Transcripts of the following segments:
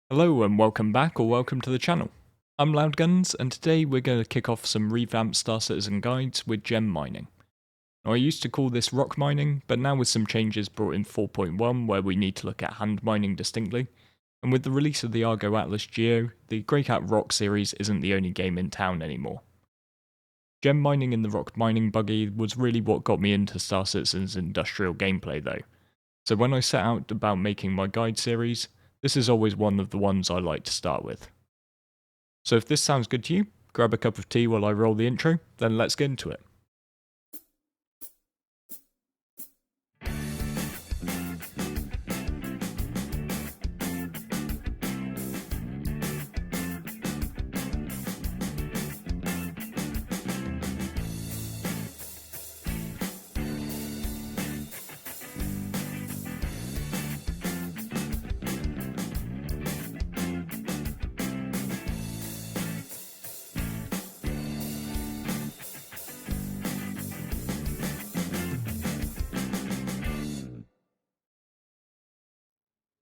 Hello and welcome back or welcome to the channel. I'm Loudguns and today we're going to kick off some revamped Star Citizen guides with gem mining. Now I used to call this ROC mining, but now with some changes brought in 4.1 where we need to look at hand mining distinctly, and with the release of the Argo Atlas Geo, the Greycat ROC series isn't the only game in town anymore. Gem mining in the ROC mining buggy was really what got me into Star Citizen's industrial gameplay though, so when I set out about making my guide series, this is always one of the ones I like to start with. So if this sounds good to you, grab a cup of tea while I roll the intro, then let's get into it.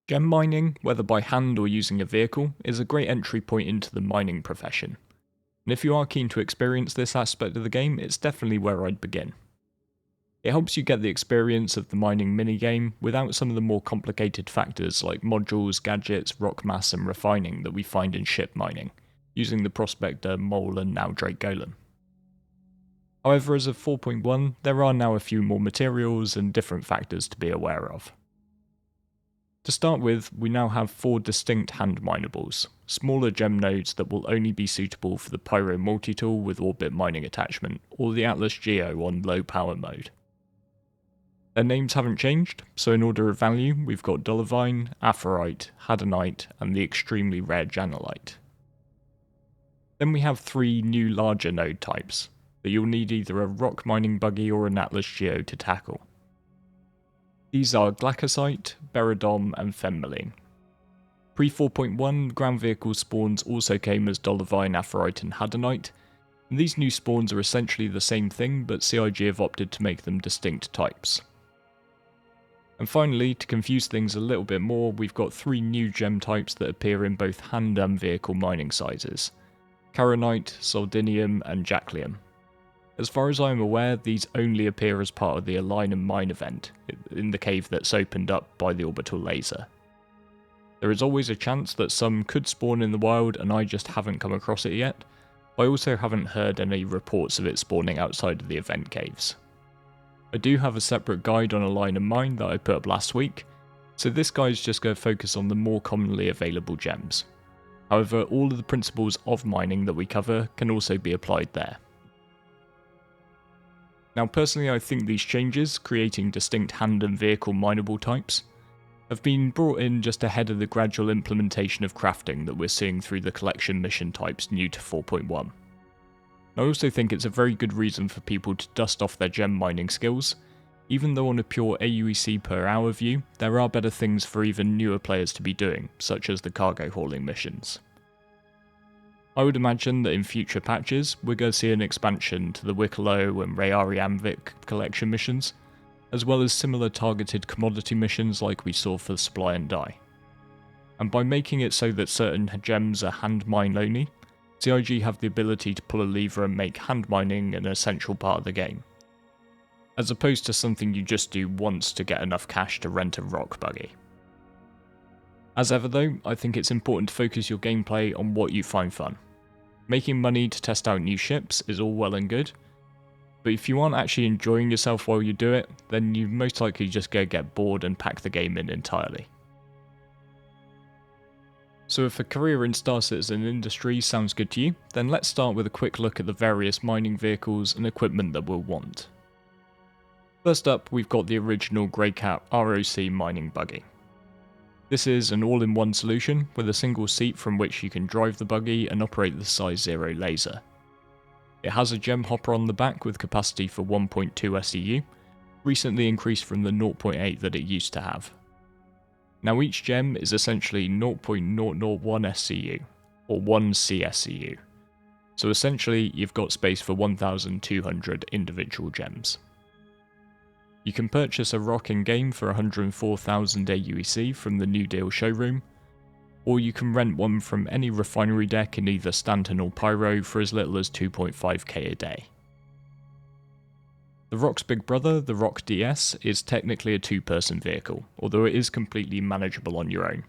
Gem mining, whether by hand or using a vehicle, is a great entry point into the mining profession. And if you are keen to experience this aspect of the game, it's definitely where I'd begin. It helps you get the experience of the mining minigame without some of the more complicated factors like modules, gadgets, rock mass and refining that we find in ship mining, using the Prospector, Mole and now Drake Golem. However, as of 4.1, there are now a few more materials and different factors to be aware of. To start with, we now have 4 distinct hand minables, smaller gem nodes that will only be suitable for the Pyro multi-tool with orbit mining attachment, or the Atlas Geo on low power mode. Their names haven't changed, so in order of value, we've got Dolivine, Aphorite, Hadonite, and the extremely rare Janolite. Then we have 3 new larger node types, that you'll need either a ROC mining buggy or an Atlas Geo to tackle. These are Glacosite, Beridom, and Femmeline. Pre 4.1, ground vehicle spawns also came as Dolivine, Aphorite, and Hadonite, and these new spawns are essentially the same thing, but CIG have opted to make them distinct types. And finally, to confuse things a little bit more, we've got 3 new gem types that appear in both hand and vehicle mining sizes: Charonite, Soldinium, and Jaclium. As far as I am aware, these only appear as part of the Align and Mine event, in the cave that's opened up by the orbital laser. There is always a chance that some could spawn in the wild and I just haven't come across it yet, but I also haven't heard any reports of it spawning outside of the event caves. I do have a separate guide on Align and Mine that I put up last week, so this guide's just going to focus on the more commonly available gems. However, all of the principles of mining that we cover can also be applied there. Now personally I think these changes, creating distinct hand and vehicle mineable types, have been brought in just ahead of the gradual implementation of crafting that we're seeing through the collection mission types new to 4.1. I also think it's a very good reason for people to dust off their gem mining skills, even though on a pure AUEC per hour view, there are better things for even newer players to be doing, such as the cargo hauling missions. I would imagine that in future patches, we're going to see an expansion to the Wicklow and Rayari Amvik collection missions, as well as similar targeted commodity missions like we saw for Supply and Die. And by making it so that certain gems are hand mine only, CIG have the ability to pull a lever and make hand mining an essential part of the game, as opposed to something you just do once to get enough cash to rent a ROC buggy. As ever though, I think it's important to focus your gameplay on what you find fun. Making money to test out new ships is all well and good, but if you aren't actually enjoying yourself while you do it, then you most likely just go get bored and pack the game in entirely. So if a career in Star Citizen industry sounds good to you, then let's start with a quick look at the various mining vehicles and equipment that we'll want. First up, we've got the original Greycat ROC Mining buggy. This is an all-in-one solution with a single seat from which you can drive the buggy and operate the size 0 laser. It has a gem hopper on the back with capacity for 1.2 SEU, recently increased from the 0.8 that it used to have. Now each gem is essentially 0.001 SCU, or 1 CSCU, so essentially you've got space for 1,200 individual gems. You can purchase a ROC in-game for 104,000 AUEC from the New Deal showroom, or you can rent one from any refinery deck in either Stanton or Pyro for as little as 2.5k a day. The ROC's big brother, the ROC-DS, is technically a two-person vehicle, although it is completely manageable on your own.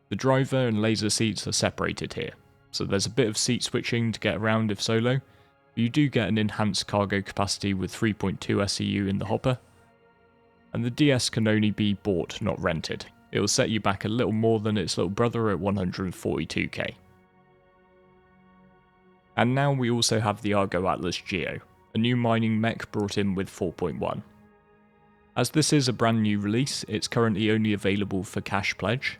The driver and laser seats are separated here, so there's a bit of seat switching to get around if solo, but you do get an enhanced cargo capacity with 3.2 SEU in the hopper, and the DS can only be bought, not rented. It will set you back a little more than its little brother at 142k. And now we also have the Argo Atlas Geo, a new mining mech brought in with 4.1. As this is a brand new release, it's currently only available for cash pledge.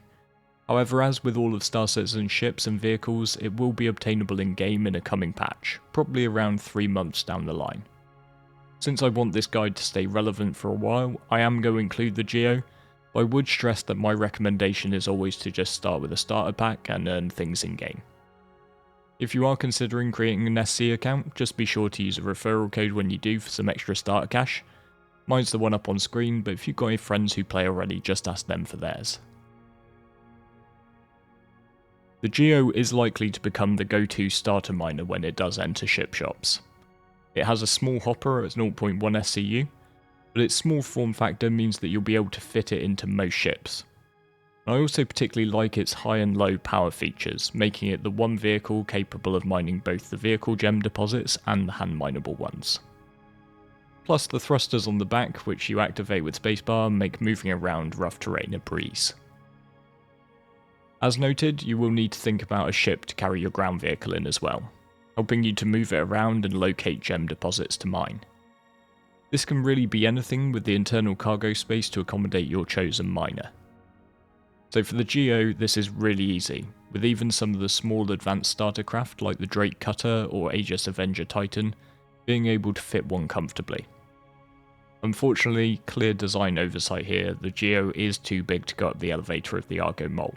However, as with all of Star Citizen's ships and vehicles, it will be obtainable in-game in a coming patch, probably around 3 months down the line. Since I want this guide to stay relevant for a while, I am going to include the Geo, but I would stress that my recommendation is always to just start with a starter pack and earn things in-game. If you are considering creating an SC account, just be sure to use a referral code when you do for some extra starter cash. Mine's the one up on screen, but if you've got any friends who play already, just ask them for theirs. The Geo is likely to become the go-to starter miner when it does enter ship shops. It has a small hopper at 0.1 SCU, but its small form factor means that you'll be able to fit it into most ships. I also particularly like its high and low power features, making it the one vehicle capable of mining both the vehicle gem deposits and the hand mineable ones. Plus the thrusters on the back, which you activate with spacebar, make moving around rough terrain a breeze. As noted, you will need to think about a ship to carry your ground vehicle in as well, helping you to move it around and locate gem deposits to mine. This can really be anything with the internal cargo space to accommodate your chosen miner. So for the Geo, this is really easy, with even some of the small advanced starter craft like the Drake Cutter or Aegis Avenger Titan being able to fit one comfortably. Unfortunately, clear design oversight here, the Geo is too big to go up the elevator of the Argo Mole.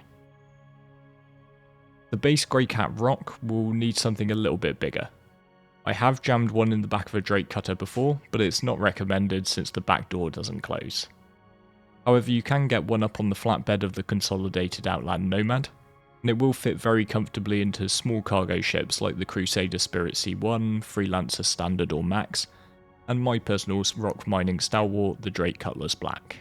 The base Greycat ROC will need something a little bit bigger. I have jammed one in the back of a Drake Cutter before, but it's not recommended since the back door doesn't close. However, you can get one up on the flatbed of the consolidated Outland Nomad, and it will fit very comfortably into small cargo ships like the Crusader Spirit C1, Freelancer Standard or Max, and my personal ROC Mining stalwart, the Drake Cutlass Black.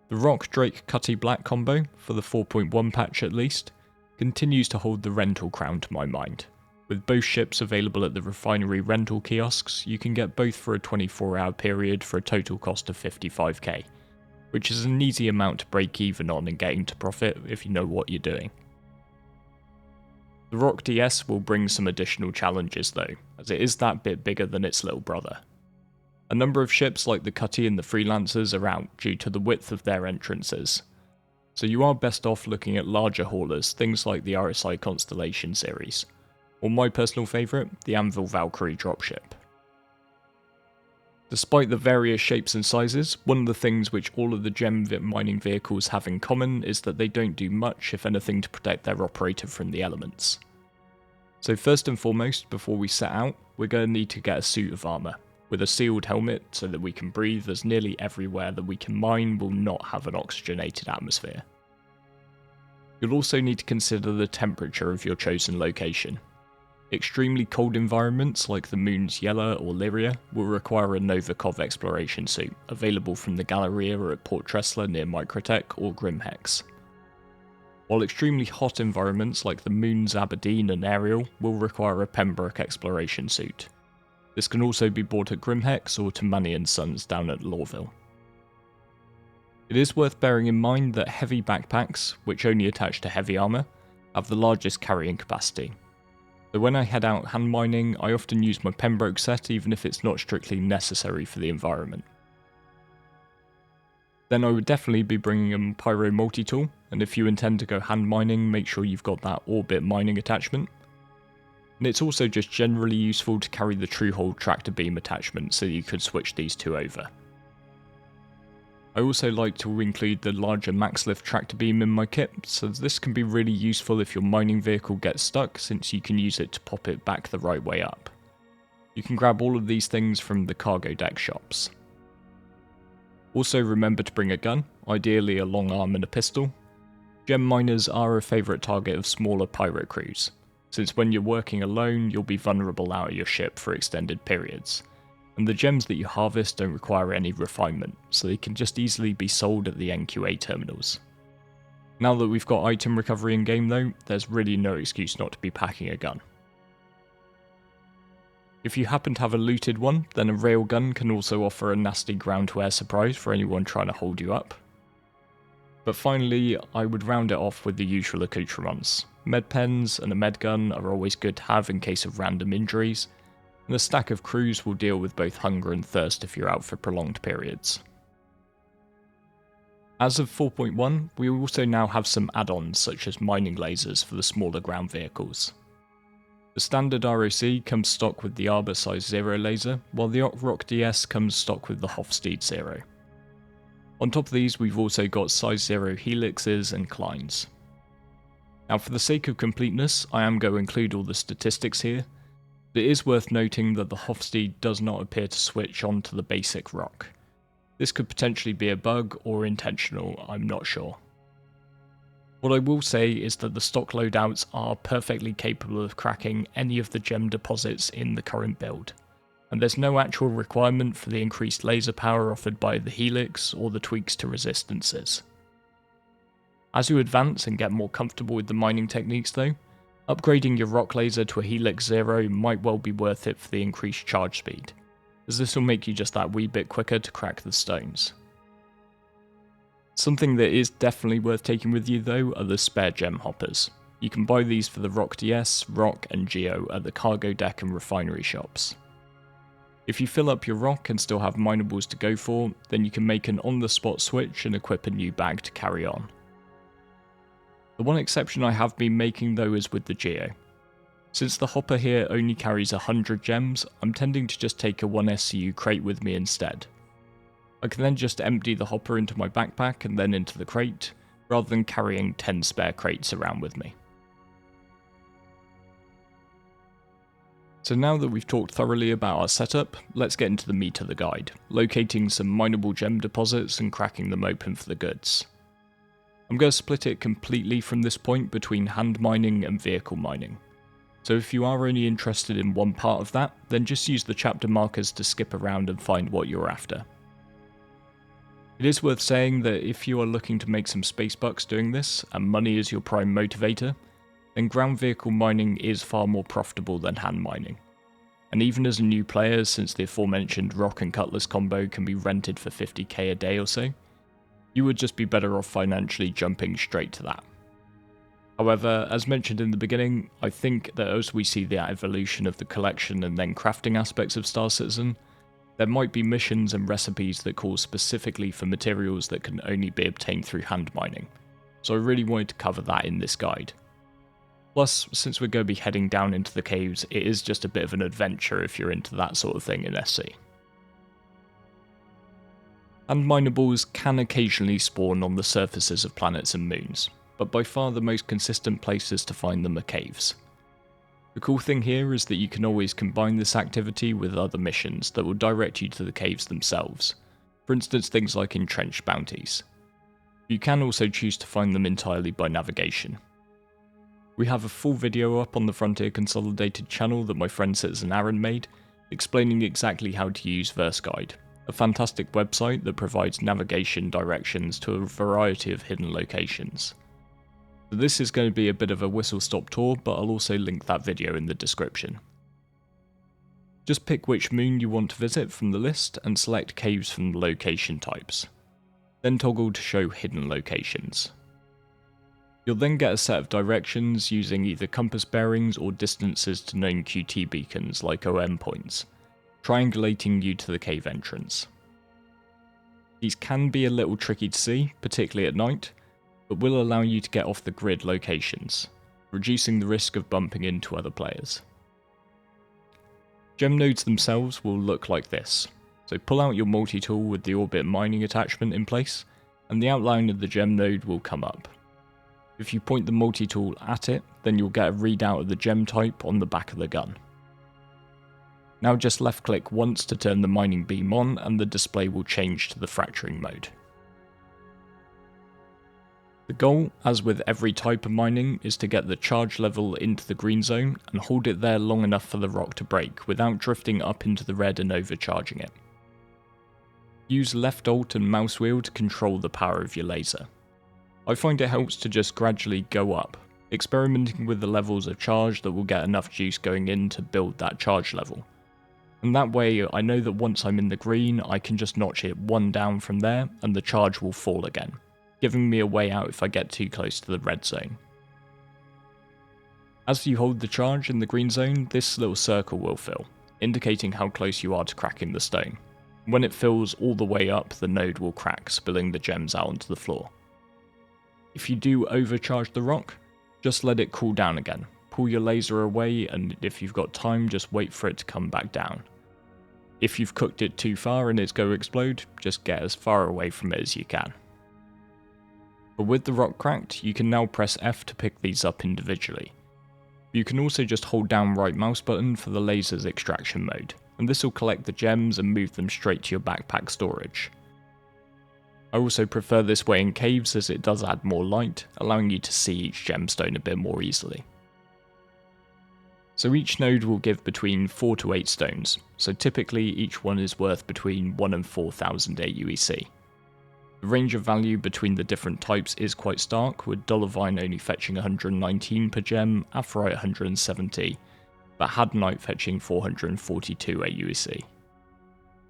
The ROC Drake Cutty Black combo, for the 4.1 patch at least, continues to hold the rental crown to my mind. With both ships available at the refinery rental kiosks, you can get both for a 24-hour period for a total cost of 55k. Which is an easy amount to break even on and getting to profit if you know what you're doing. The ROC-DS will bring some additional challenges though, as it is that bit bigger than its little brother. A number of ships like the Cutty and the Freelancers are out due to the width of their entrances, so you are best off looking at larger haulers, things like the RSI Constellation series, or my personal favourite, the Anvil Valkyrie dropship. Despite the various shapes and sizes, one of the things which all of the gem mining vehicles have in common is that they don't do much, if anything, to protect their operator from the elements. So first and foremost, before we set out, we're going to need to get a suit of armour, with a sealed helmet so that we can breathe, as nearly everywhere that we can mine will not have an oxygenated atmosphere. You'll also need to consider the temperature of your chosen location. Extremely cold environments like the moons Yella or Lyria will require a Novikov exploration suit, available from the Galleria at Port Tressler near Microtech or Grimhex. While extremely hot environments like the moons Aberdeen and Ariel will require a Pembroke exploration suit. This can also be bought at Grimhex or to Manny & Sons down at Lawville. It is worth bearing in mind that heavy backpacks, which only attach to heavy armour, have the largest carrying capacity. So when I head out hand mining, I often use my Pembroke set even if it's not strictly necessary for the environment. Then I would definitely be bringing a Pyro multi-tool, and if you intend to go hand mining, make sure you've got that orbit mining attachment. And it's also just generally useful to carry the Truehold tractor beam attachment so you can switch these two over. I also like to include the larger MaxLift tractor beam in my kit, so this can be really useful if your mining vehicle gets stuck, since you can use it to pop it back the right way up. You can grab all of these things from the cargo deck shops. Also remember to bring a gun, ideally a long arm and a pistol. Gem miners are a favourite target of smaller pirate crews, since when you're working alone you'll be vulnerable out of your ship for extended periods, and the gems that you harvest don't require any refinement, so they can just easily be sold at the NQA terminals. Now that we've got item recovery in game though, there's really no excuse not to be packing a gun. If you happen to have a looted one, then a railgun can also offer a nasty ground to air surprise for anyone trying to hold you up. But finally, I would round it off with the usual accoutrements. Med pens and a med gun are always good to have in case of random injuries, and a stack of crews will deal with both hunger and thirst if you're out for prolonged periods. As of 4.1, we also now have some add-ons such as mining lasers for the smaller ground vehicles. The standard ROC comes stock with the Arbor Size 0 laser, while the ROC-DS comes stock with the Hofstede 0. On top of these, we've also got Size 0 helixes and Kleins. Now for the sake of completeness, I am going to include all the statistics here, but it is worth noting that the Hofstede does not appear to switch onto the basic ROC. This could potentially be a bug or intentional, I'm not sure. What I will say is that the stock loadouts are perfectly capable of cracking any of the gem deposits in the current build, and there's no actual requirement for the increased laser power offered by the Helix or the tweaks to resistances. As you advance and get more comfortable with the mining techniques though, upgrading your ROC laser to a Helix 0 might well be worth it for the increased charge speed, as this will make you just that wee bit quicker to crack the stones. Something that is definitely worth taking with you though are the spare gem hoppers. You can buy these for the ROC-DS, ROC and Geo at the cargo deck and refinery shops. If you fill up your ROC and still have minables to go for, then you can make an on-the-spot switch and equip a new bag to carry on. The one exception I have been making though is with the Geo. Since the hopper here only carries 100 gems, I'm tending to just take a 1SCU crate with me instead. I can then just empty the hopper into my backpack and then into the crate, rather than carrying 10 spare crates around with me. So now that we've talked thoroughly about our setup, let's get into the meat of the guide, locating some mineable gem deposits and cracking them open for the goods. I'm going to split it completely from this point between hand mining and vehicle mining. So if you are only interested in one part of that, then just use the chapter markers to skip around and find what you're after. It is worth saying that if you are looking to make some space bucks doing this, and money is your prime motivator, then ground vehicle mining is far more profitable than hand mining. And even as a new player, since the aforementioned rock and cutlass combo can be rented for 50k a day or so, you would just be better off financially jumping straight to that. However, as mentioned in the beginning, I think that as we see the evolution of the collection and then crafting aspects of Star Citizen, there might be missions and recipes that call specifically for materials that can only be obtained through hand mining, so I really wanted to cover that in this guide. Plus, since we're going to be heading down into the caves, it is just a bit of an adventure if you're into that sort of thing in SC. Hand minables can occasionally spawn on the surfaces of planets and moons, but by far the most consistent places to find them are caves. The cool thing here is that you can always combine this activity with other missions that will direct you to the caves themselves, for instance things like entrenched bounties. You can also choose to find them entirely by navigation. We have a full video up on the Frontier Consolidated channel that my friend Citizen Aaron made, explaining exactly how to use VerseGuide, a fantastic website that provides navigation directions to a variety of hidden locations. So this is going to be a bit of a whistle-stop tour, but I'll also link that video in the description. Just pick which moon you want to visit from the list and select caves from the location types. Then toggle to show hidden locations. You'll then get a set of directions using either compass bearings or distances to known QT beacons like OM points, triangulating you to the cave entrance. These can be a little tricky to see, particularly at night, but will allow you to get off the grid locations, reducing the risk of bumping into other players. Gem nodes themselves will look like this, so pull out your multi-tool with the orbit mining attachment in place, and the outline of the gem node will come up. If you point the multi-tool at it, then you'll get a readout of the gem type on the back of the gun. Now just left click once to turn the mining beam on and the display will change to the fracturing mode. The goal, as with every type of mining, is to get the charge level into the green zone and hold it there long enough for the rock to break without drifting up into the red and overcharging it. Use left alt and mouse wheel to control the power of your laser. I find it helps to just gradually go up, experimenting with the levels of charge that will get enough juice going in to build that charge level. And that way I know that once I'm in the green I can just notch it one down from there and the charge will fall again, giving me a way out if I get too close to the red zone. As you hold the charge in the green zone, this little circle will fill, indicating how close you are to cracking the stone. When it fills all the way up, the node will crack, spilling the gems out onto the floor. If you do overcharge the rock, just let it cool down again. Pull your laser away, and if you've got time, just wait for it to come back down. If you've cooked it too far and it's going to explode, just get as far away from it as you can. But with the rock cracked, you can now press F to pick these up individually. You can also just hold down right mouse button for the laser's extraction mode, and this will collect the gems and move them straight to your backpack storage. I also prefer this way in caves as it does add more light, allowing you to see each gemstone a bit more easily. So each node will give between 4 to 8 stones, so typically each one is worth between 1 and 4,000 AUEC. The range of value between the different types is quite stark, with Dollarvine only fetching 119 per gem, Aphorite 170, but Hadnite fetching 442 AUEC.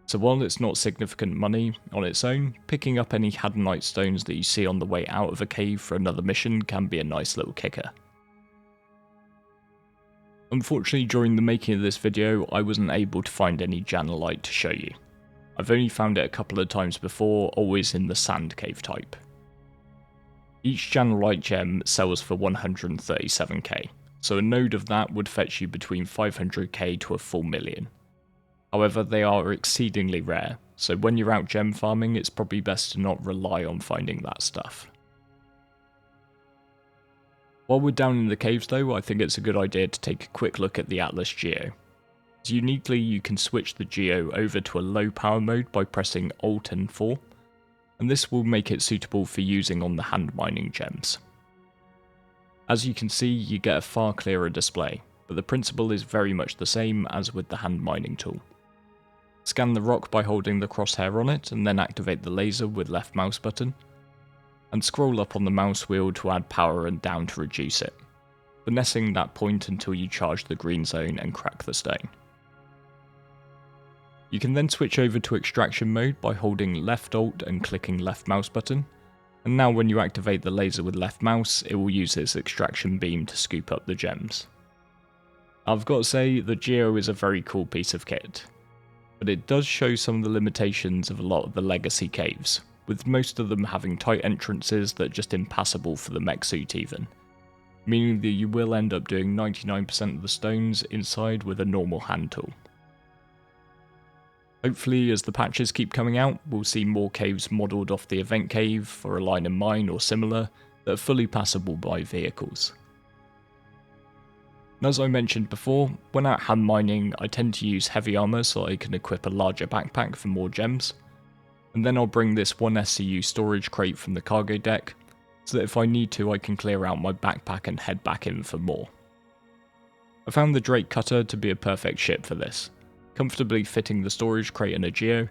So while it's not significant money on its own, picking up any Hadnite stones that you see on the way out of a cave for another mission can be a nice little kicker. Unfortunately, during the making of this video, I wasn't able to find any Janelite to show you. I've only found it a couple of times before, always in the sand cave type. Each Janelite gem sells for 137k, so a node of that would fetch you between 500k to a full million. However, they are exceedingly rare, so when you're out gem farming, it's probably best to not rely on finding that stuff. While we're down in the caves though, I think it's a good idea to take a quick look at the Atlas Geo. As uniquely, you can switch the Geo over to a low power mode by pressing Alt and 4, and this will make it suitable for using on the hand mining gems. As you can see, you get a far clearer display, but the principle is very much the same as with the hand mining tool. Scan the rock by holding the crosshair on it and then activate the laser with left mouse button, and scroll up on the mouse wheel to add power and down to reduce it, finessing that point until you charge the green zone and crack the stone. You can then switch over to extraction mode by holding left alt and clicking left mouse button, and now when you activate the laser with left mouse, it will use its extraction beam to scoop up the gems. I've got to say, the Geo is a very cool piece of kit, but it does show some of the limitations of a lot of the legacy caves, with most of them having tight entrances that are just impassable for the mech suit even, meaning that you will end up doing 99% of the stones inside with a normal hand tool. Hopefully, as the patches keep coming out, we'll see more caves modelled off the event cave or a line of mine or similar that are fully passable by vehicles. And as I mentioned before, when out hand mining, I tend to use heavy armour so I can equip a larger backpack for more gems, and then I'll bring this 1 SCU storage crate from the cargo deck, so that if I need to I can clear out my backpack and head back in for more. I found the Drake Cutter to be a perfect ship for this, comfortably fitting the storage crate in a Geo, and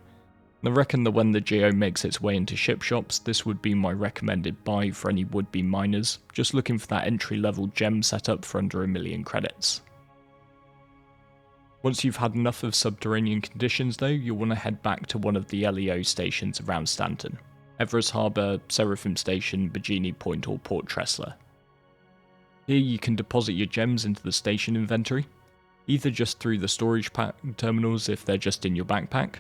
I reckon that when the Geo makes its way into ship shops, this would be my recommended buy for any would-be miners just looking for that entry-level gem setup for under 1 million credits. Once you've had enough of subterranean conditions though, you'll want to head back to one of the LEO stations around Stanton, Everest Harbour, Seraphim Station, Bajini Point or Port Tressler. Here you can deposit your gems into the station inventory, either just through the storage terminals if they're just in your backpack,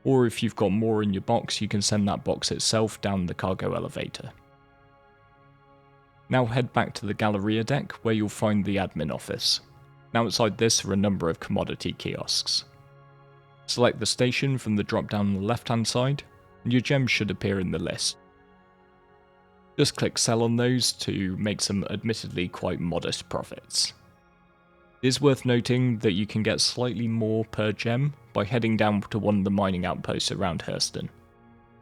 or if you've got more in your box you can send that box itself down the cargo elevator. Now head back to the Galleria deck where you'll find the admin office. Now outside this are a number of commodity kiosks. Select the station from the drop down on the left hand side, and your gems should appear in the list. Just click sell on those to make some admittedly quite modest profits. It is worth noting that you can get slightly more per gem by heading down to one of the mining outposts around Hurston.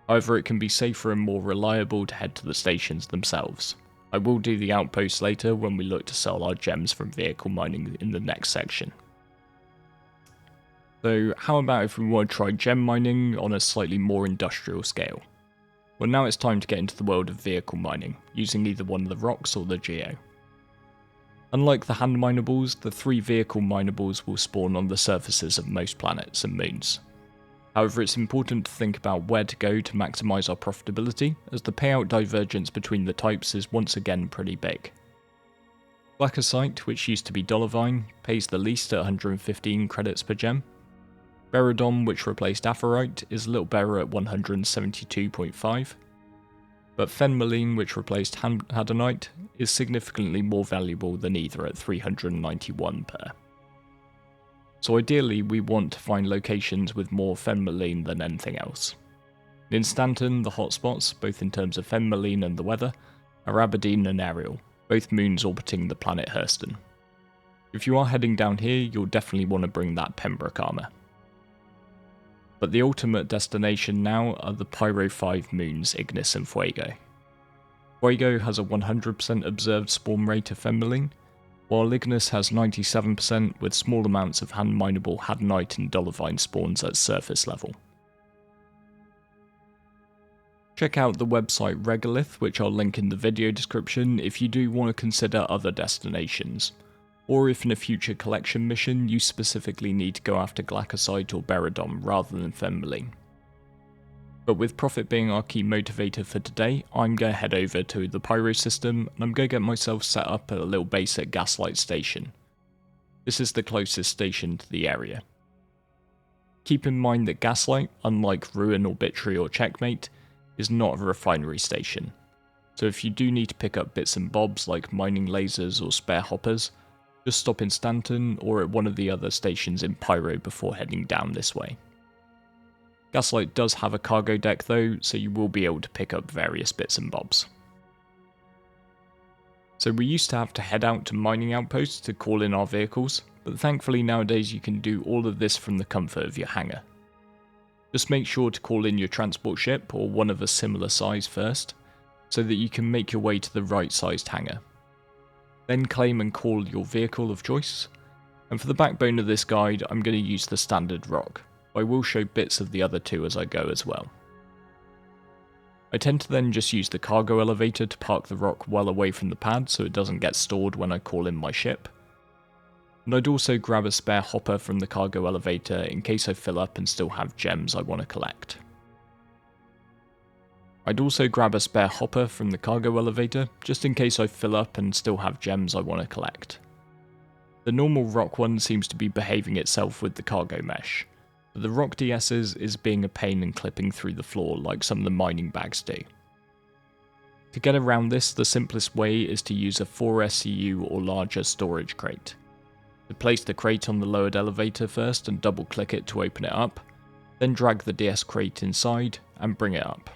However, it can be safer and more reliable to head to the stations themselves. I will do the outposts later when we look to sell our gems from vehicle mining in the next section. So how about if we want to try gem mining on a slightly more industrial scale? Well, now it's time to get into the world of vehicle mining, using either one of the ROCs or the Geo. Unlike the hand minables, the 3 vehicle minables will spawn on the surfaces of most planets and moons. However, it's important to think about where to go to maximise our profitability, as the payout divergence between the types is once again pretty big. Blackosite, which used to be Dollarvine, pays the least at 115 credits per gem. Beridon, which replaced Aphorite, is a little better at 172.5. But Fenmaline, which replaced Hadonite, is significantly more valuable than either at 391 per. So ideally we want to find locations with more Fenmaline than anything else. In Stanton, the hotspots, both in terms of Fenmaline and the weather, are Aberdeen and Ariel, both moons orbiting the planet Hurston. If you are heading down here, you'll definitely want to bring that Pembroke armour. But the ultimate destination now are the Pyro 5 moons Ignis and Fuego. Fuego has a 100% observed spawn rate of Fenmaline, while Ignis has 97% with small amounts of hand mineable Hadonite and Dollarvine spawns at surface level. Check out the website Regolith, which I'll link in the video description if you do want to consider other destinations, or if in a future collection mission you specifically need to go after Glacosite or Beridon rather than Fenmaline. But with profit being our key motivator for today, I'm going to head over to the Pyro system and I'm going to get myself set up at a little base at Gaslight Station. This is the closest station to the area. Keep in mind that Gaslight, unlike Ruin, Obituary or Checkmate, is not a refinery station. So if you do need to pick up bits and bobs like mining lasers or spare hoppers, just stop in Stanton or at one of the other stations in Pyro before heading down this way. Gaslight does have a cargo deck though, so you will be able to pick up various bits and bobs. So we used to have to head out to mining outposts to call in our vehicles, but thankfully nowadays you can do all of this from the comfort of your hangar. Just make sure to call in your transport ship or one of a similar size first, so that you can make your way to the right sized hangar. Then claim and call your vehicle of choice, and for the backbone of this guide I'm going to use the standard ROC. I will show bits of the other two as I go as well. I tend to then just use the cargo elevator to park the ROC well away from the pad so it doesn't get stored when I call in my ship. And I'd also grab a spare hopper from the cargo elevator in case I fill up and still have gems I want to collect. I'd also grab a spare hopper from the cargo elevator just in case I fill up and still have gems I want to collect. The normal ROC one seems to be behaving itself with the cargo mesh, but the ROC-DS's is being a pain and clipping through the floor like some of the mining bags do. To get around this, the simplest way is to use a 4SCU or larger storage crate. To place the crate on the lowered elevator first and double click it to open it up, then drag the DS crate inside and bring it up.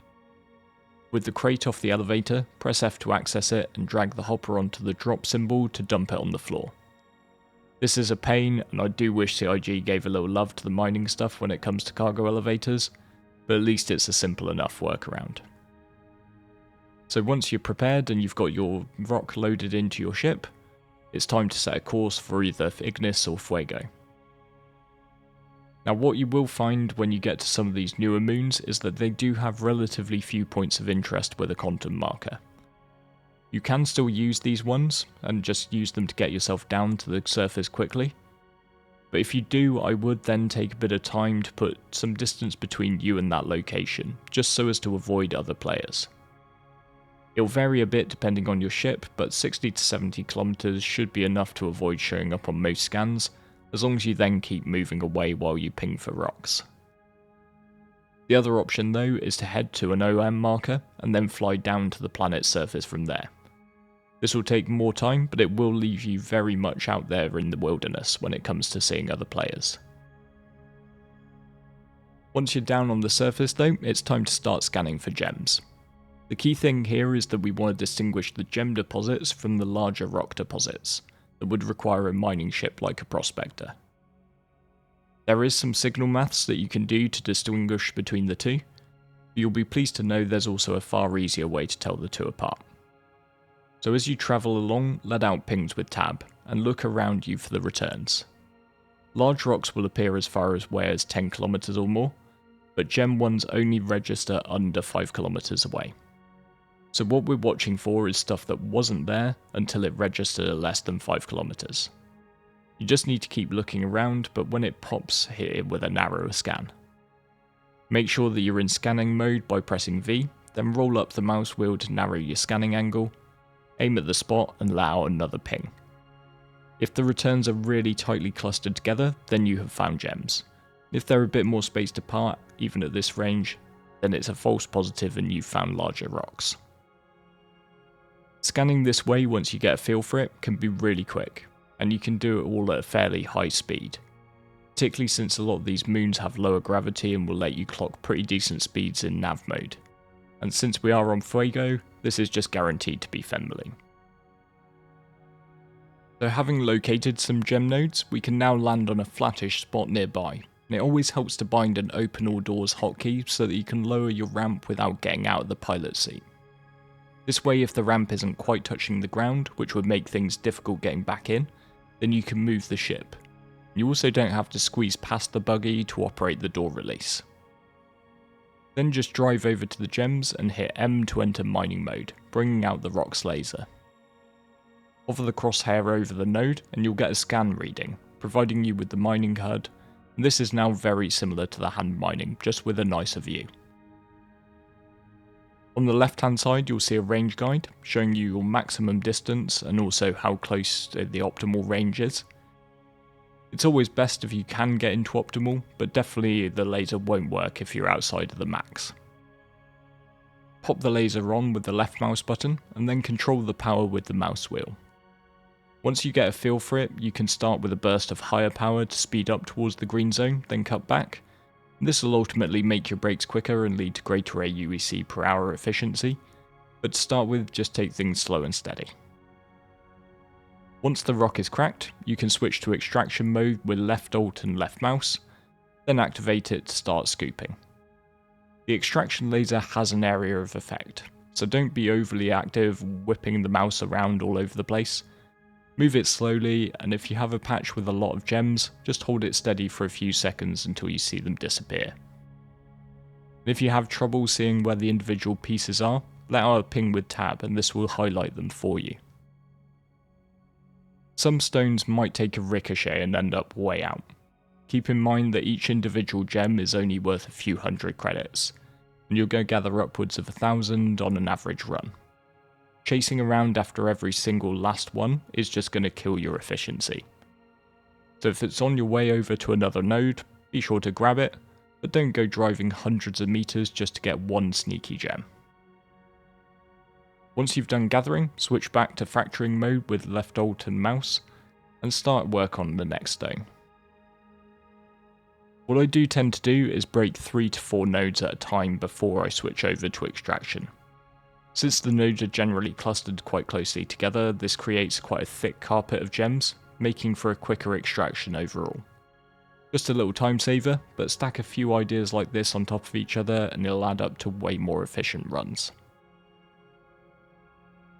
With the crate off the elevator, press F to access it and drag the hopper onto the drop symbol to dump it on the floor. This is a pain, and I do wish CIG gave a little love to the mining stuff when it comes to cargo elevators, but at least it's a simple enough workaround. So once you're prepared and you've got your ROC loaded into your ship, it's time to set a course for either Ignis or Fuego. Now what you will find when you get to some of these newer moons is that they do have relatively few points of interest with a quantum marker. You can still use these ones, and just use them to get yourself down to the surface quickly. But if you do, I would then take a bit of time to put some distance between you and that location, just so as to avoid other players. It'll vary a bit depending on your ship, but 60 to 70 kilometers should be enough to avoid showing up on most scans, as long as you then keep moving away while you ping for rocks. The other option though is to head to an OM marker, and then fly down to the planet's surface from there. This will take more time, but it will leave you very much out there in the wilderness when it comes to seeing other players. Once you're down on the surface though, it's time to start scanning for gems. The key thing here is that we want to distinguish the gem deposits from the larger rock deposits that would require a mining ship like a prospector. There is some signal maths that you can do to distinguish between the two. You'll be pleased to know there's also a far easier way to tell the two apart. So as you travel along, let out pings with tab, and look around you for the returns. Large rocks will appear as far away as 10 kilometers or more, but gem ones only register under 5 kilometers away. So what we're watching for is stuff that wasn't there until it registered at less than 5 kilometers. You just need to keep looking around, but when it pops, hit it with a narrower scan. Make sure that you're in scanning mode by pressing V, then roll up the mouse wheel to narrow your scanning angle, aim at the spot and let out another ping. If the returns are really tightly clustered together, then you have found gems. If they're a bit more spaced apart, even at this range, then it's a false positive and you've found larger rocks. Scanning this way once you get a feel for it can be really quick, and you can do it all at a fairly high speed. Particularly since a lot of these moons have lower gravity and will let you clock pretty decent speeds in nav mode. And since we are on Fuego, this is just guaranteed to be friendly. So having located some gem nodes, we can now land on a flattish spot nearby, and it always helps to bind an open all doors hotkey so that you can lower your ramp without getting out of the pilot seat. This way, if the ramp isn't quite touching the ground, which would make things difficult getting back in, then you can move the ship. You also don't have to squeeze past the buggy to operate the door release. Then just drive over to the gems and hit M to enter mining mode, bringing out the ROC's laser. Hover the crosshair over the node and you'll get a scan reading, providing you with the mining HUD, and this is now very similar to the hand mining, just with a nicer view. On the left hand side you'll see a range guide, showing you your maximum distance and also how close the optimal range is. It's always best if you can get into optimal, but definitely the laser won't work if you're outside of the max. Pop the laser on with the left mouse button, and then control the power with the mouse wheel. Once you get a feel for it, you can start with a burst of higher power to speed up towards the green zone, then cut back. This will ultimately make your brakes quicker and lead to greater AUEC per hour efficiency, but to start with, just take things slow and steady. Once the rock is cracked, you can switch to extraction mode with left alt and left mouse, then activate it to start scooping. The extraction laser has an area of effect, so don't be overly active whipping the mouse around all over the place. Move it slowly, and if you have a patch with a lot of gems, just hold it steady for a few seconds until you see them disappear. And if you have trouble seeing where the individual pieces are, let out a ping with tab and this will highlight them for you. Some stones might take a ricochet and end up way out. Keep in mind that each individual gem is only worth a few hundred credits, and you'll go gather upwards of 1,000 on an average run. Chasing around after every single last one is just going to kill your efficiency. So if it's on your way over to another node, be sure to grab it, but don't go driving hundreds of meters just to get one sneaky gem. Once you've done gathering, switch back to fracturing mode with left alt and mouse, and start work on the next stone. What I do tend to do is break 3 to 4 nodes at a time before I switch over to extraction. Since the nodes are generally clustered quite closely together, this creates quite a thick carpet of gems, making for a quicker extraction overall. Just a little time saver, but stack a few ideas like this on top of each other and it'll add up to way more efficient runs.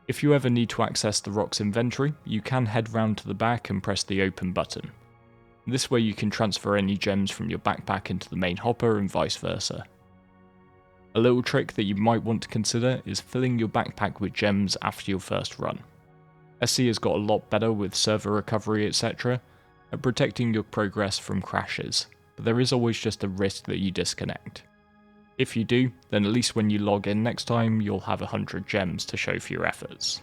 If you ever need to access the ROC's inventory, you can head round to the back and press the open button. This way you can transfer any gems from your backpack into the main hopper and vice versa. A little trick that you might want to consider is filling your backpack with gems after your first run. SC has got a lot better with server recovery etc. at protecting your progress from crashes, but there is always just a risk that you disconnect. If you do, then at least when you log in next time, you'll have 100 gems to show for your efforts.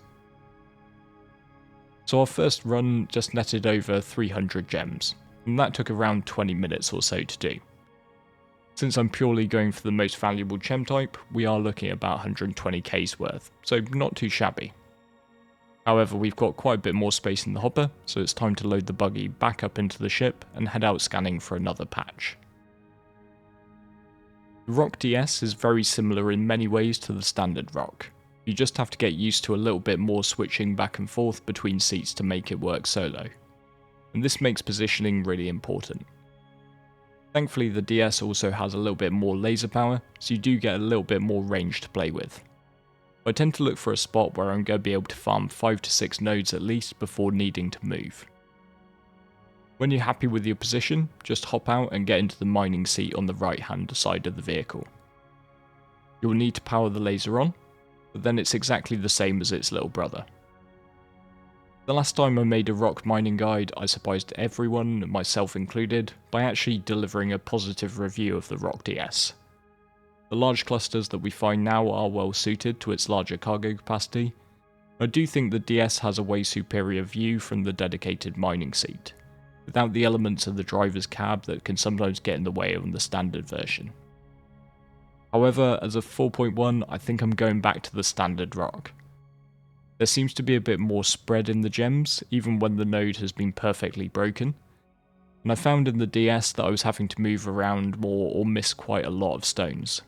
So our first run just netted over 300 gems, and that took around 20 minutes or so to do. Since I'm purely going for the most valuable gem type, we are looking at about 120k's worth, so not too shabby. However, we've got quite a bit more space in the hopper, so it's time to load the buggy back up into the ship and head out scanning for another patch. The ROC-DS is very similar in many ways to the standard ROC. You just have to get used to a little bit more switching back and forth between seats to make it work solo. And this makes positioning really important. Thankfully the DS also has a little bit more laser power, so you do get a little bit more range to play with. I tend to look for a spot where I'm going to be able to farm 5 to 6 nodes at least before needing to move. When you're happy with your position, just hop out and get into the mining seat on the right hand side of the vehicle. You'll need to power the laser on, but then it's exactly the same as its little brother. The last time I made a ROC mining guide, I surprised everyone, myself included, by actually delivering a positive review of the ROC-DS. The large clusters that we find now are well suited to its larger cargo capacity. I do think the DS has a way superior view from the dedicated mining seat, without the elements of the driver's cab that can sometimes get in the way on the standard version. However, as a 4.1, I think I'm going back to the standard ROC. There seems to be a bit more spread in the gems, even when the node has been perfectly broken, and I found in the DS that I was having to move around more or miss quite a lot of stones.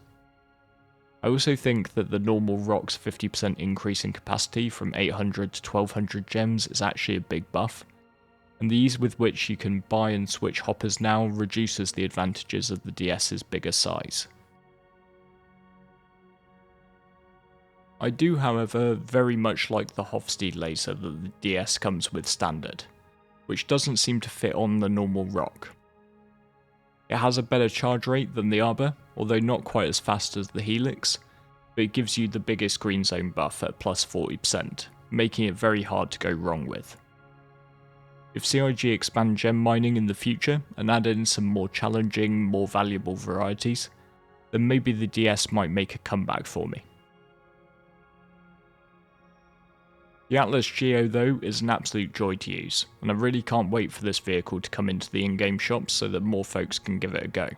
I also think that the normal ROC's 50% increase in capacity from 800 to 1200 gems is actually a big buff, and the ease with which you can buy and switch hoppers now reduces the advantages of the DS's bigger size. I do, however, very much like the Hofstede laser that the DS comes with standard, which doesn't seem to fit on the normal ROC. It has a better charge rate than the Arbor, although not quite as fast as the Helix, but it gives you the biggest green zone buff at plus 40%, making it very hard to go wrong with. If CIG expand gem mining in the future and add in some more challenging, more valuable varieties, then maybe the DS might make a comeback for me. The Atlas Geo though is an absolute joy to use, and I really can't wait for this vehicle to come into the in-game shops so that more folks can give it a go.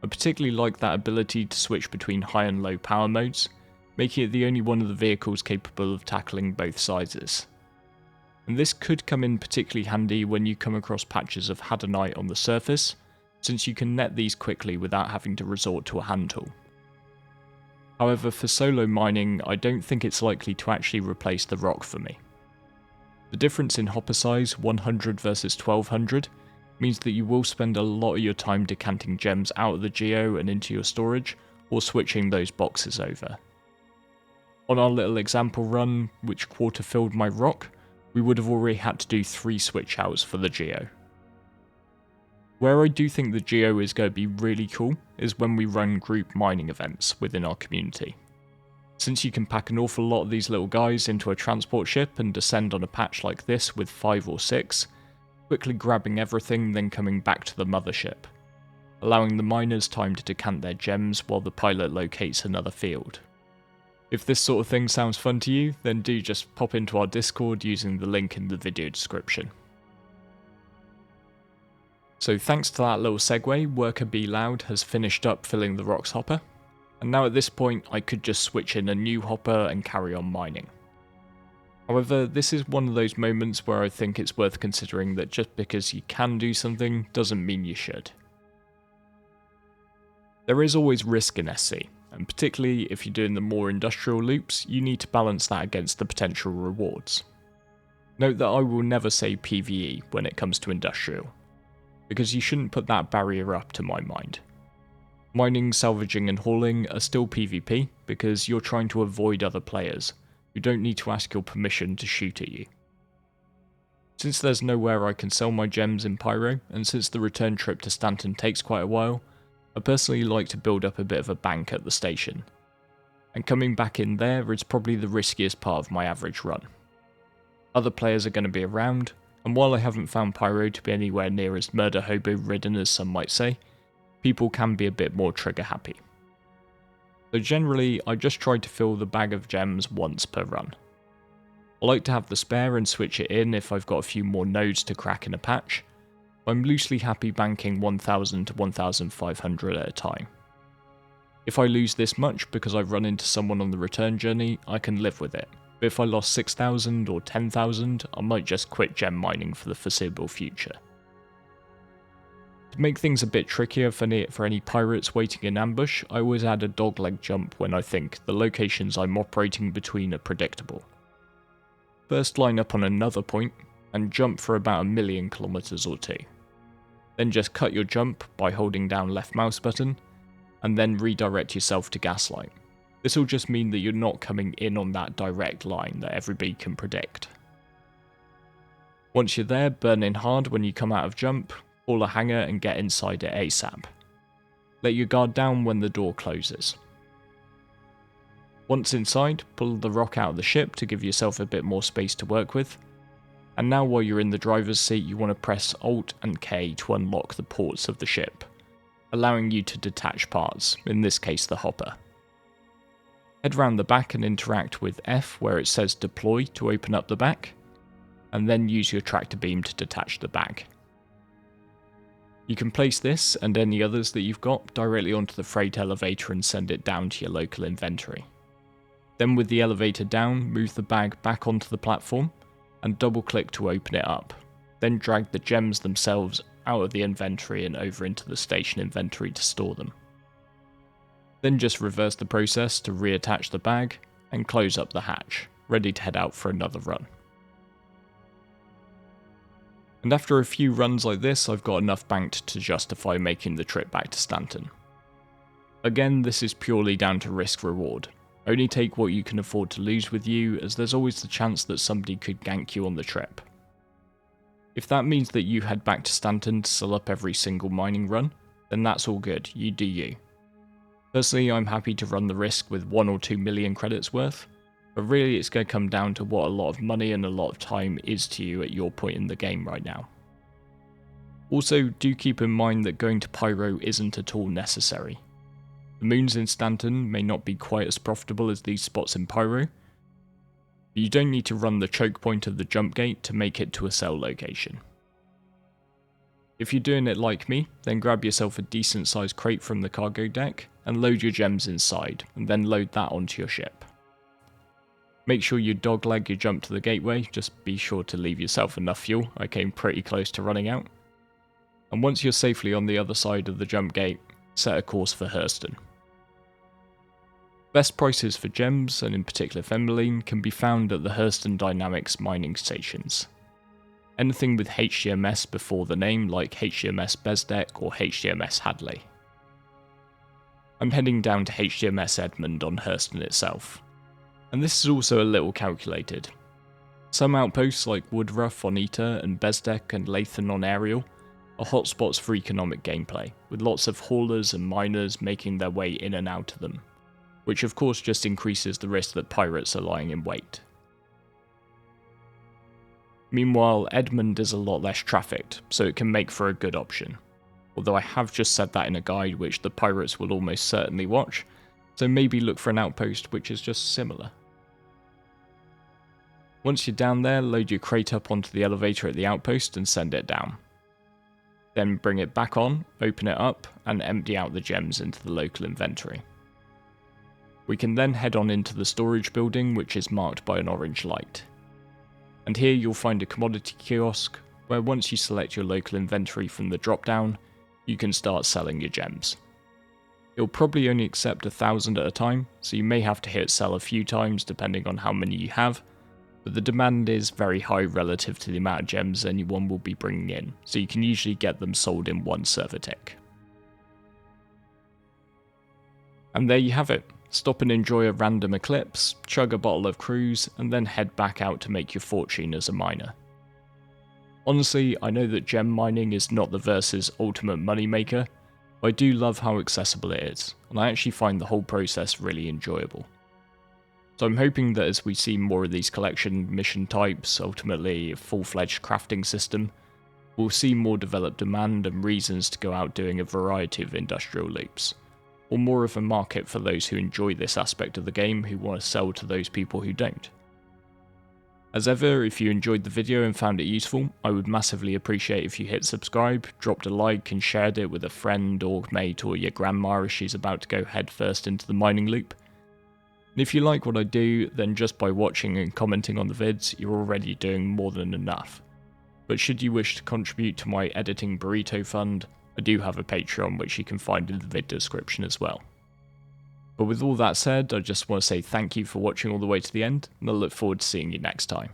I particularly like that ability to switch between high and low power modes, making it the only one of the vehicles capable of tackling both sizes. And this could come in particularly handy when you come across patches of Hadonite on the surface, since you can net these quickly without having to resort to a hand tool. However, for solo mining, I don't think it's likely to actually replace the ROC for me. The difference in hopper size, 100 versus 1200, means that you will spend a lot of your time decanting gems out of the Geo and into your storage, or switching those boxes over. On our little example run, which quarter filled my ROC, we would have already had to do 3 switch outs for the Geo. Where I do think the Geo is going to be really cool is when we run group mining events within our community. Since you can pack an awful lot of these little guys into a transport ship and descend on a patch like this with 5 or 6, quickly grabbing everything then coming back to the mothership, allowing the miners time to decant their gems while the pilot locates another field. If this sort of thing sounds fun to you, then do just pop into our Discord using the link in the video description. So thanks to that little segue, Worker Be Loud has finished up filling the ROC's hopper, and now at this point I could just switch in a new hopper and carry on mining. However, this is one of those moments where I think it's worth considering that just because you can do something doesn't mean you should. There is always risk in SC, and particularly if you're doing the more industrial loops, you need to balance that against the potential rewards. Note that I will never say PvE when it comes to industrial, because you shouldn't put that barrier up to my mind. Mining, salvaging and hauling are still PvP because you're trying to avoid other players, who don't need to ask your permission to shoot at you. Since there's nowhere I can sell my gems in Pyro, and since the return trip to Stanton takes quite a while, I personally like to build up a bit of a bank at the station. And coming back in there is probably the riskiest part of my average run. Other players are going to be around, and while I haven't found Pyro to be anywhere near as murder hobo ridden as some might say, people can be a bit more trigger happy. So generally, I just try to fill the bag of gems once per run. I like to have the spare and switch it in if I've got a few more nodes to crack in a patch. I'm loosely happy banking 1000 to 1500 at a time. If I lose this much because I've run into someone on the return journey, I can live with it. But if I lost 6,000 or 10,000, I might just quit gem mining for the foreseeable future. To make things a bit trickier for any pirates waiting in ambush, I always add a dogleg jump when I think the locations I'm operating between are predictable. First line up on another point, and jump for about 1,000,000 kilometers or 2. Then just cut your jump by holding down left mouse button, and then redirect yourself to Gaslight. This will just mean that you're not coming in on that direct line that everybody can predict. Once you're there, burn in hard when you come out of jump, pull a hanger and get inside it ASAP. Let your guard down when the door closes. Once inside, pull the rock out of the ship to give yourself a bit more space to work with. And now while you're in the driver's seat, you want to press Alt and K to unlock the ports of the ship, allowing you to detach parts, in this case the hopper. Head round the back and interact with F where it says deploy to open up the back, and then use your tractor beam to detach the bag. You can place this and any others that you've got directly onto the freight elevator and send it down to your local inventory. Then with the elevator down, move the bag back onto the platform and double click to open it up. Then drag the gems themselves out of the inventory and over into the station inventory to store them. Then just reverse the process to reattach the bag and close up the hatch, ready to head out for another run. And after a few runs like this, I've got enough banked to justify making the trip back to Stanton. Again, this is purely down to risk reward. Only take what you can afford to lose with you, as there's always the chance that somebody could gank you on the trip. If that means that you head back to Stanton to sell up every single mining run, then that's all good, you do you. Personally, I'm happy to run the risk with 1 or 2 million credits worth, but really it's going to come down to what a lot of money and a lot of time is to you at your point in the game right now. Also, do keep in mind that going to Pyro isn't at all necessary. The moons in Stanton may not be quite as profitable as these spots in Pyro, but you don't need to run the choke point of the jump gate to make it to a sell location. If you're doing it like me, then grab yourself a decent sized crate from the cargo deck and load your gems inside, and then load that onto your ship. Make sure you dogleg your jump to the gateway, just be sure to leave yourself enough fuel, I came pretty close to running out. And once you're safely on the other side of the jump gate, set a course for Hurston. Best prices for gems, and in particular Femmeline, can be found at the Hurston Dynamics mining stations. Anything with HGMS before the name, like HGMS Bezdek or HGMS Hadley. I'm heading down to HGMS Edmund on Hurston itself, and this is also a little calculated. Some outposts like Woodruff on Eta and Bezdek and Lathan on Ariel are hotspots for economic gameplay, with lots of haulers and miners making their way in and out of them, which of course just increases the risk that pirates are lying in wait. Meanwhile, Edmund is a lot less trafficked, so it can make for a good option, although I have just said that in a guide which the pirates will almost certainly watch, so maybe look for an outpost which is just similar. Once you're down there, load your crate up onto the elevator at the outpost and send it down. Then bring it back on, open it up, and empty out the gems into the local inventory. We can then head on into the storage building, which is marked by an orange light. And here you'll find a commodity kiosk, where once you select your local inventory from the drop-down, you can start selling your gems. It'll probably only accept 1,000 at a time, so you may have to hit sell a few times depending on how many you have, but the demand is very high relative to the amount of gems anyone will be bringing in, so you can usually get them sold in one server tick. And there you have it. Stop and enjoy a random eclipse, chug a bottle of cruise, and then head back out to make your fortune as a miner. Honestly, I know that gem mining is not the Verse's ultimate moneymaker, but I do love how accessible it is, and I actually find the whole process really enjoyable. So I'm hoping that as we see more of these collection mission types, ultimately a full-fledged crafting system, we'll see more developed demand and reasons to go out doing a variety of industrial loops, or more of a market for those who enjoy this aspect of the game who want to sell to those people who don't. As ever, if you enjoyed the video and found it useful, I would massively appreciate if you hit subscribe, dropped a like and shared it with a friend or mate or your grandma as she's about to go headfirst into the mining loop. And if you like what I do, then just by watching and commenting on the vids, you're already doing more than enough. But should you wish to contribute to my editing burrito fund, I do have a Patreon which you can find in the vid description as well. But with all that said, I just want to say thank you for watching all the way to the end, and I look forward to seeing you next time.